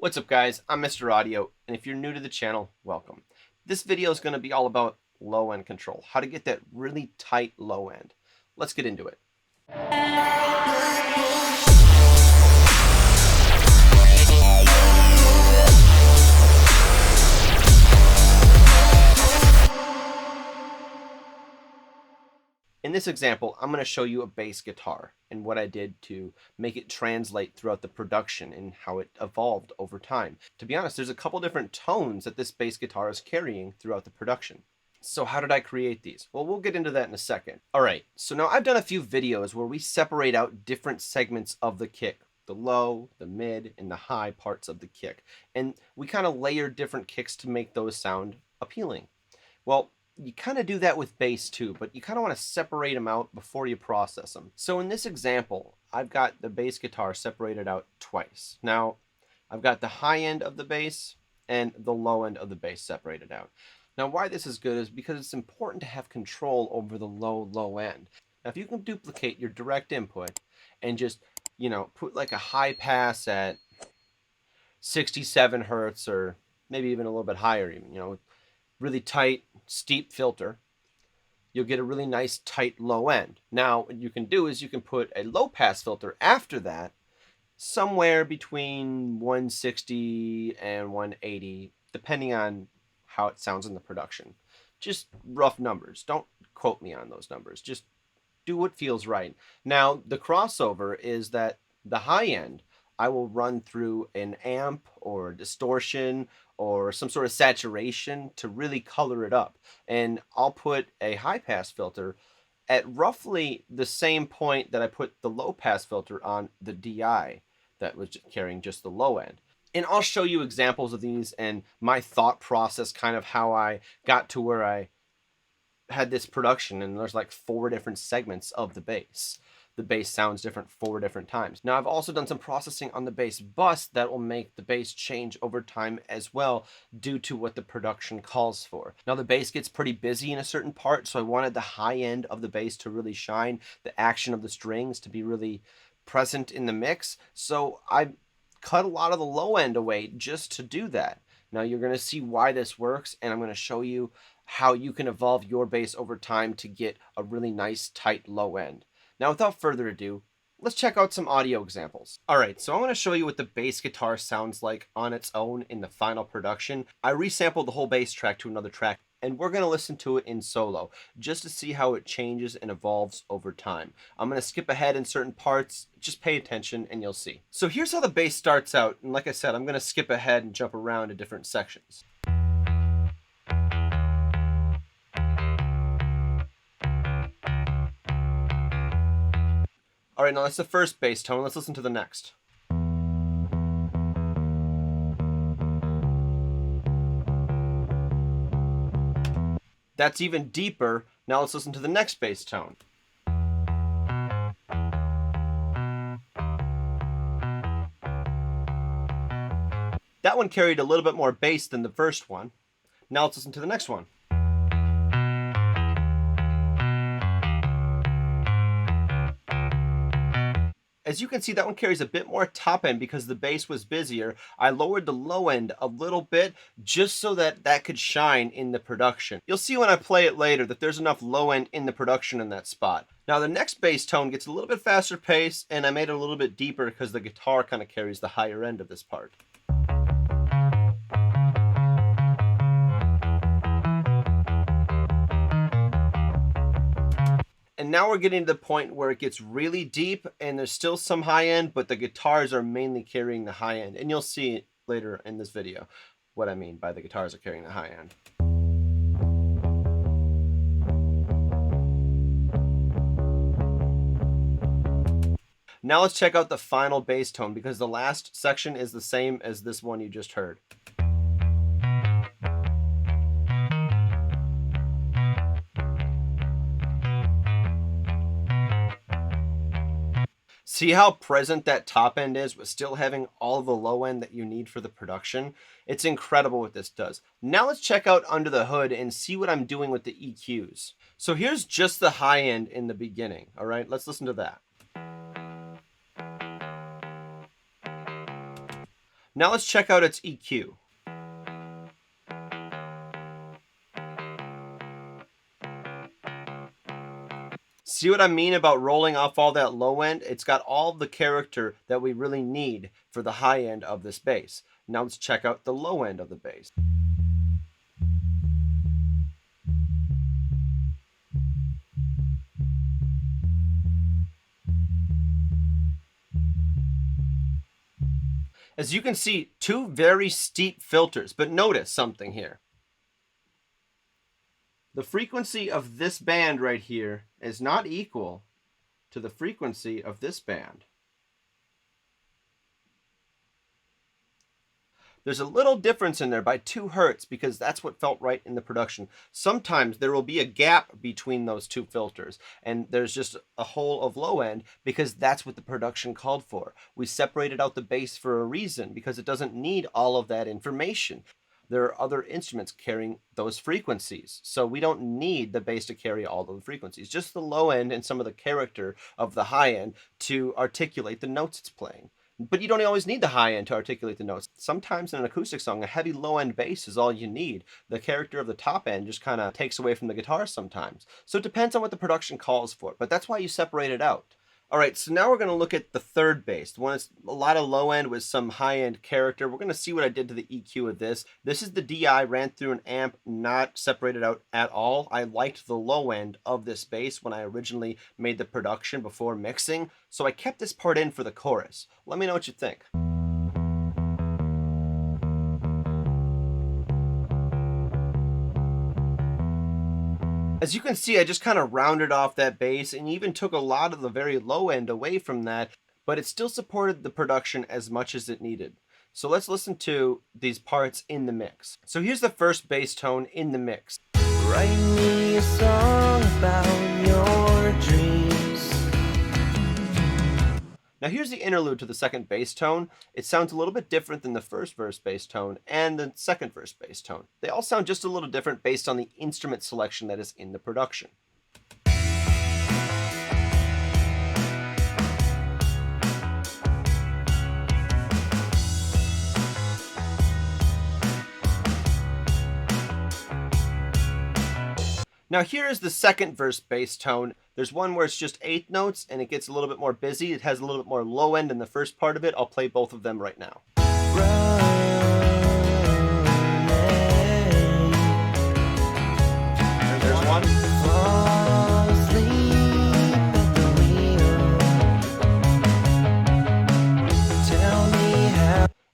What's up guys, I'm Mr. Audio, and if you're new to the channel, welcome. This video is going to be all about low end control, how to get that really tight low end. Let's get into it. In this example, I'm going to show you a bass guitar and what I did to make it translate throughout the production and how it evolved over time. To be honest, there's a couple different tones that this bass guitar is carrying throughout the production. So how did I create these? Well, we'll get into that in a second. All right, so now I've done a few videos where we separate out different segments of the kick, the low, the mid, and the high parts of the kick. And we kind of layer different kicks to make those sound appealing. Well, you kind of do that with bass too, but you kind of want to separate them out before you process them. So in this example, I've got the bass guitar separated out twice. Now, I've got the high end of the bass and the low end of the bass separated out. Now, why this is good is because it's important to have control over the low end. Now, if you can duplicate your direct input and just, put like a high pass at 67 hertz or maybe even a little bit higher even, really tight, steep filter, you'll get a really nice tight low end. Now, what you can do is you can put a low pass filter after that, somewhere between 160 and 180, depending on how it sounds in the production. Just rough numbers. Don't quote me on those numbers. Just do what feels right. Now, the crossover is that the high end, I will run through an amp or distortion or some sort of saturation to really color it up. And I'll put a high pass filter at roughly the same point that I put the low pass filter on the DI that was carrying just the low end. And I'll show you examples of these and my thought process, kind of how I got to where I had this production. And there's like 4 different segments of the bass. The bass sounds different 4 different times. Now, I've also done some processing on the bass bus that will make the bass change over time as well due to what the production calls for. Now, the bass gets pretty busy in a certain part, so I wanted the high end of the bass to really shine, the action of the strings to be really present in the mix. So I cut a lot of the low end away just to do that. Now, you're going to see why this works, and I'm going to show you how you can evolve your bass over time to get a really nice tight low end. Now, without further ado, let's check out some audio examples. All right, so I want to show you what the bass guitar sounds like on its own in the final production. I resampled the whole bass track to another track, and we're going to listen to it in solo just to see how it changes and evolves over time. I'm going to skip ahead in certain parts. Just pay attention and you'll see. So here's how the bass starts out. And like I said, I'm going to skip ahead and jump around to different sections. All right, now that's the first bass tone. Let's listen to the next. That's even deeper. Now let's listen to the next bass tone. That one carried a little bit more bass than the first one. Now let's listen to the next one. As you can see, that one carries a bit more top end because the bass was busier. I lowered the low end a little bit just so that that could shine in the production. You'll see when I play it later that there's enough low end in the production in that spot. Now the next bass tone gets a little bit faster pace, and I made it a little bit deeper because the guitar kind of carries the higher end of this part. And now we're getting to the point where it gets really deep and there's still some high end, but the guitars are mainly carrying the high end. And you'll see later in this video what I mean by the guitars are carrying the high end. Now let's check out the final bass tone because the last section is the same as this one you just heard. See how present that top end is, but still having all of the low end that you need for the production? It's incredible what this does. Now let's check out under the hood and see what I'm doing with the EQs. So here's just the high end in the beginning, all right? Let's listen to that. Now let's check out its EQ. See what I mean about rolling off all that low end? It's got all the character that we really need for the high end of this bass. Now let's check out the low end of the bass. As you can see, two very steep filters, but notice something here. The frequency of this band right here is not equal to the frequency of this band. There's a little difference in there by 2 hertz because that's what felt right in the production. Sometimes there will be a gap between those two filters and there's just a hole of low end because that's what the production called for. We separated out the bass for a reason because it doesn't need all of that information. There are other instruments carrying those frequencies. So we don't need the bass to carry all of the frequencies, just the low end and some of the character of the high end to articulate the notes it's playing. But you don't always need the high end to articulate the notes. Sometimes in an acoustic song, a heavy low end bass is all you need. The character of the top end just kind of takes away from the guitar sometimes. So it depends on what the production calls for, but that's why you separate it out. All right, so now we're going to look at the third bass, the one that's a lot of low end with some high end character. We're going to see what I did to the EQ of this. This is the DI ran through an amp, not separated out at all. I liked the low end of this bass when I originally made the production before mixing, so I kept this part in for the chorus. Let me know what you think. As you can see, I just kind of rounded off that bass and even took a lot of the very low end away from that, but it still supported the production as much as it needed. So let's listen to these parts in the mix. So here's the first bass tone in the mix. Write me a song about your dreams. Now here's the interlude to the second bass tone. It sounds a little bit different than the first verse bass tone and the second verse bass tone. They all sound just a little different based on the instrument selection that is in the production. Now here is the second verse bass tone. There's one where it's just 8 notes and it gets a little bit more busy. It has a little bit more low end in the first part of it. I'll play both of them right now. There's one.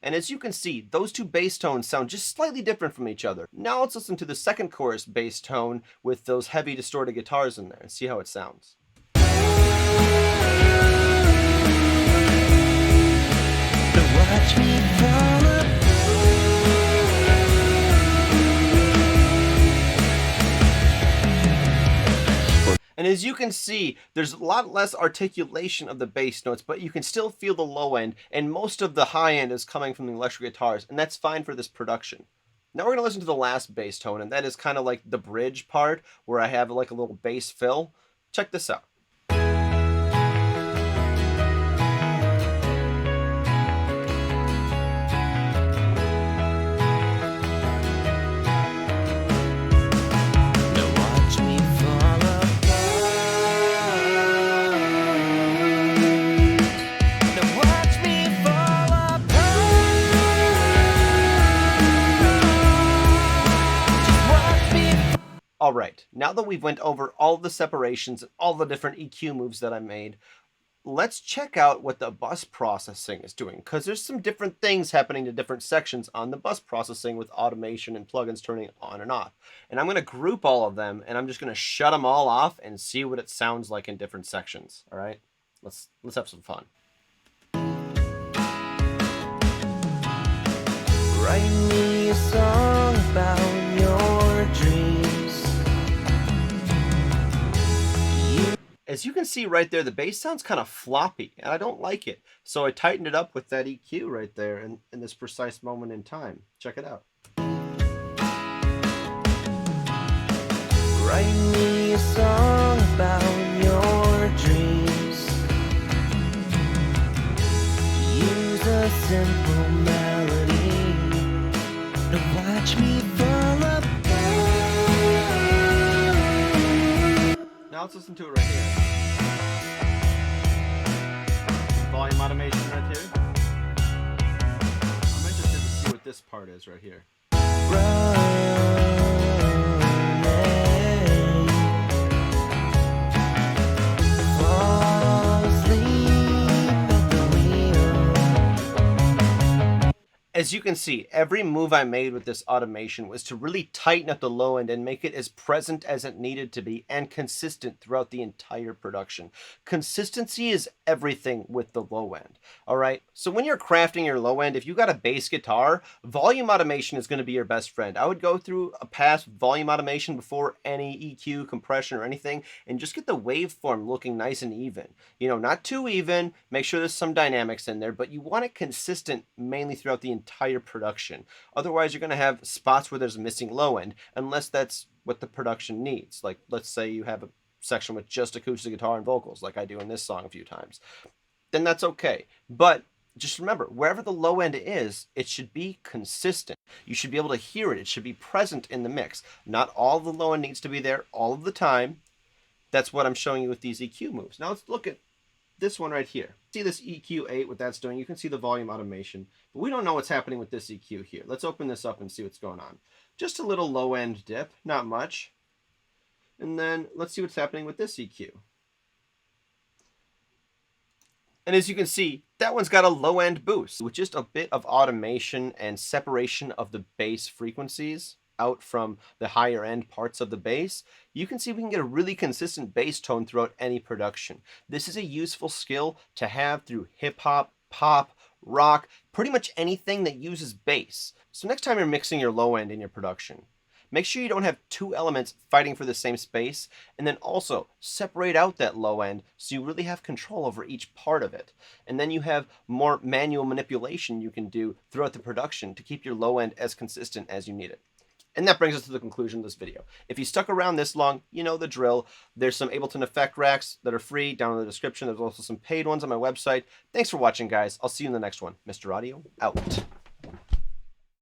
And as you can see, those two bass tones sound just slightly different from each other. Now let's listen to the second chorus bass tone with those heavy distorted guitars in there and see how it sounds. Watch me fall apart. And as you can see, there's a lot less articulation of the bass notes, but you can still feel the low end, and most of the high end is coming from the electric guitars, and that's fine for this production. Now we're going to listen to the last bass tone, and that is kind of like the bridge part, where I have like a little bass fill. Check this out. All right, now that we've went over all the separations and all the different EQ moves that I made, let's check out what the bus processing is doing, because there's some different things happening to different sections on the bus processing with automation and plugins turning it on and off. And I'm going to group all of them, and I'm just going to shut them all off and see what it sounds like in different sections. All right, let's have some fun. Write me a song about your dreams. As you can see right there, the bass sounds kind of floppy, and I don't like it. So I tightened it up with that EQ right there in this precise moment in time. Check it out. Write me a song about your dreams. Use a simple melody. let's listen to it right here. Volume automation right here. I'm interested to see what this part is right here. As you can see, every move I made with this automation was to really tighten up the low end and make it as present as it needed to be and consistent throughout the entire production. Consistency is everything with the low end, all right? So when you're crafting your low end, if you got a bass guitar, volume automation is going to be your best friend. I would go through a past volume automation before any EQ, compression, or anything, and just get the waveform looking nice and even. You know, not too even, make sure there's some dynamics in there, but you want it consistent mainly throughout the entire production. Otherwise, you're going to have spots where there's a missing low end, unless that's what the production needs. Like, let's say you have a section with just acoustic guitar and vocals, like I do in this song a few times. Then that's okay. But just remember, wherever the low end is, it should be consistent. You should be able to hear it. It should be present in the mix. Not all the low end needs to be there all of the time. That's what I'm showing you with these EQ moves. Now let's look at this one right here. See this EQ8, what that's doing? You can see the volume automation, but we don't know what's happening with this EQ here. Let's open this up and see what's going on. Just a little low end dip, not much. And then let's see what's happening with this EQ. And as you can see, that one's got a low end boost with just a bit of automation and separation of the bass frequencies out from the higher end parts of the bass. You can see we can get a really consistent bass tone throughout any production. This is a useful skill to have through hip hop, pop, rock, pretty much anything that uses bass. So next time you're mixing your low end in your production, make sure you don't have two elements fighting for the same space, and then also separate out that low end so you really have control over each part of it. And then you have more manual manipulation you can do throughout the production to keep your low end as consistent as you need it. And that brings us to the conclusion of this video. If you stuck around this long, you know the drill. There's some Ableton effect racks that are free down in the description. There's also some paid ones on my website. Thanks for watching, guys. I'll see you in the next one. Mr. Audio, out.